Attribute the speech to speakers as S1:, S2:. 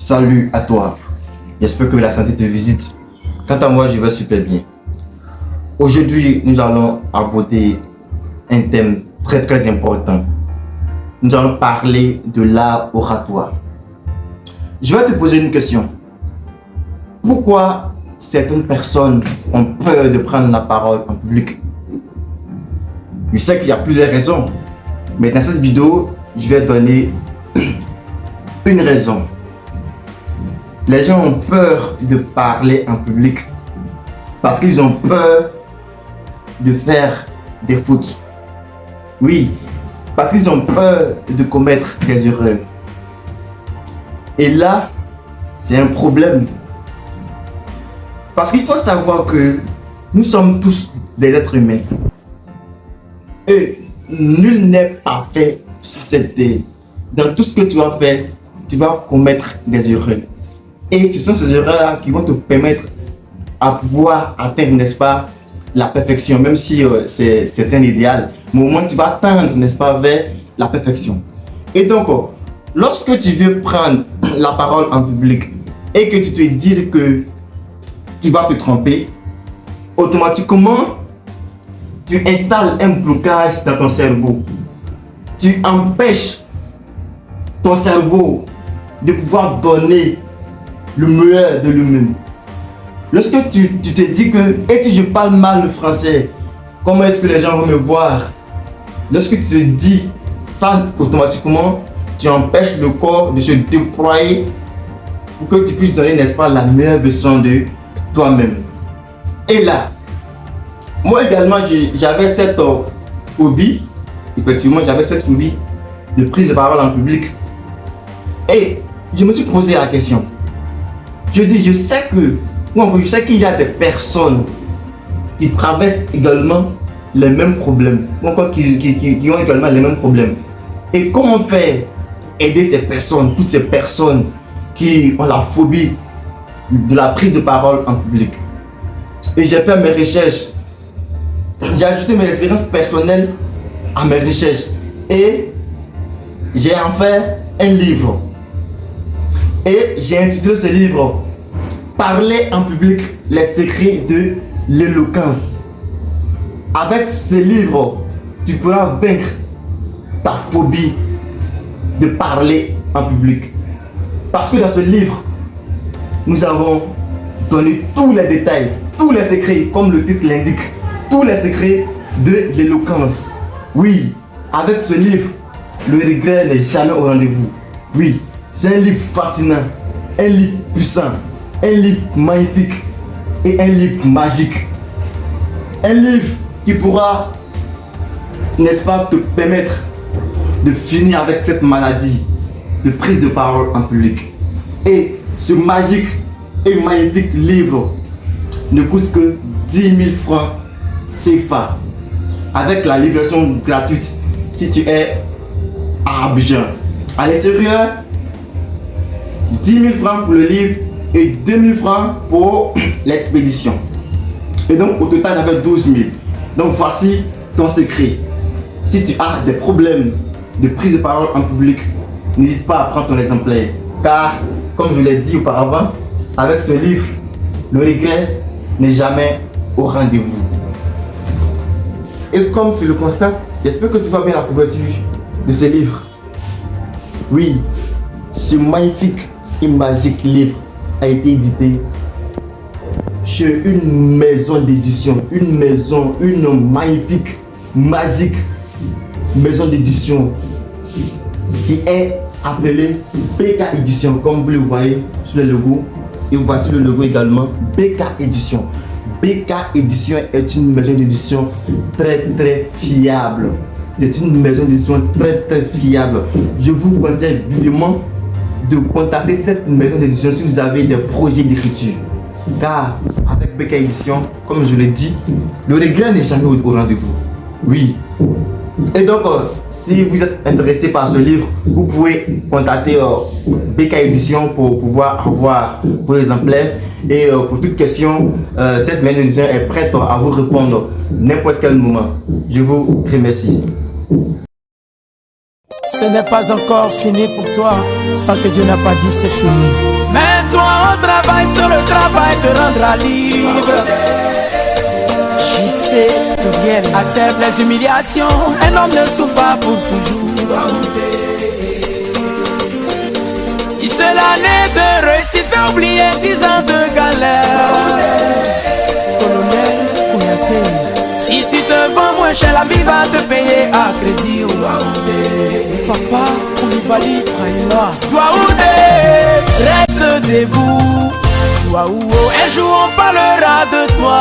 S1: Salut à toi, j'espère que la santé te visite. Quant à moi, je vais super bien. Aujourd'hui, nous allons aborder un thème très important. Nous allons parler de l'art oratoire. Je vais te poser une question. Pourquoi certaines personnes ont peur de prendre la parole en public? Je sais qu'il y a plusieurs raisons, mais dans cette vidéo, je vais donner une raison. Les gens ont peur de parler en public parce qu'ils ont peur de faire des fautes. Oui, parce qu'ils ont peur de commettre des erreurs. Et là, c'est un problème. Parce qu'il faut savoir que nous sommes tous des êtres humains. Et nul n'est parfait sur cette terre. Dans tout ce que tu vas faire, tu vas commettre des erreurs. Et ce sont ces erreurs-là qui vont te permettre à pouvoir atteindre, n'est-ce pas, la perfection, même si c'est un idéal. Mais au moins, tu vas tendre, n'est-ce pas, vers la perfection. Et donc, lorsque tu veux prendre la parole en public et que tu te dis que tu vas te tromper, automatiquement, tu installes un blocage dans ton cerveau. Tu empêches ton cerveau de pouvoir donner le meilleur de lui-même. Lorsque tu te dis que, et si je parle mal le français, comment est-ce que les gens vont me voir? Lorsque tu te dis ça, automatiquement, tu empêches le corps de se déployer pour que tu puisses donner, n'est-ce pas, la meilleure version de toi-même. Et là, moi également, j'avais cette phobie, effectivement, j'avais cette phobie de prise de parole en public. Et je me suis posé la question. Je sais qu'il y a des personnes qui traversent également les mêmes problèmes, ou encore qui ont également les mêmes problèmes. Et comment faire aider ces personnes, toutes ces personnes qui ont la phobie de la prise de parole en public? Et j'ai fait mes recherches. J'ai ajouté mes expériences personnelles à mes recherches. Et j'ai en fait un livre. Et j'ai intitulé ce livre Parler en public, les secrets de l'éloquence. Avec ce livre, tu pourras vaincre ta phobie de parler en public. Parce que dans ce livre, nous avons donné tous les détails, tous les secrets, comme le titre l'indique, tous les secrets de l'éloquence. Oui, avec ce livre, le regret n'est jamais au rendez-vous. Oui, c'est un livre fascinant, un livre puissant, un livre magnifique et un livre magique. Un livre qui pourra, n'est-ce pas, te permettre de finir avec cette maladie de prise de parole en public. Et ce magique et magnifique livre ne coûte que 10 000 francs CFA avec la livraison gratuite si tu es à Abidjan. À l'extérieur, 10 000 francs pour le livre et 2 000 francs pour l'expédition. Et donc au total j'avais 12 000. Donc voici ton secret. Si tu as des problèmes de prise de parole en public, n'hésite pas à prendre ton exemplaire. Car comme je l'ai dit auparavant, avec ce livre, le regret n'est jamais au rendez-vous. Et comme tu le constates, j'espère que tu vois bien la couverture de ce livre. Oui, ce magnifique et magique livre a été édité chez une maison d'édition, une magnifique, magique maison d'édition qui est appelée BK Édition, comme vous le voyez sur le logo. Et voici le logo également, BK Édition. BK Édition est une maison d'édition très fiable. C'est une maison d'édition très fiable. Je vous conseille vivement de contacter cette maison d'édition si vous avez des projets d'écriture. Car avec BK Édition, comme je l'ai dit, le regret n'est jamais au rendez-vous. Oui. Et donc, si vous êtes intéressé par ce livre, vous pouvez contacter BK Édition pour pouvoir avoir vos exemplaires. Et pour toute question, cette maison d'édition est prête à vous répondre n'importe quel moment. Je vous remercie.
S2: Ce n'est pas encore fini pour toi, tant que Dieu n'a pas dit c'est fini. Mais toi on travaille sur le travail te rendra libre. J'y sais Pluriel, accepte les humiliations. Un homme ne souffre pas pour toujours. Il se l'année de réussite fait oublier 10 ans de galère. Colonel Kouyaté, si tu te vends moins cher, la vie va te payer à crédit. Papa Koulibaly Brahima, toi Oudé, reste debout. Toi ou un jour on parlera de toi.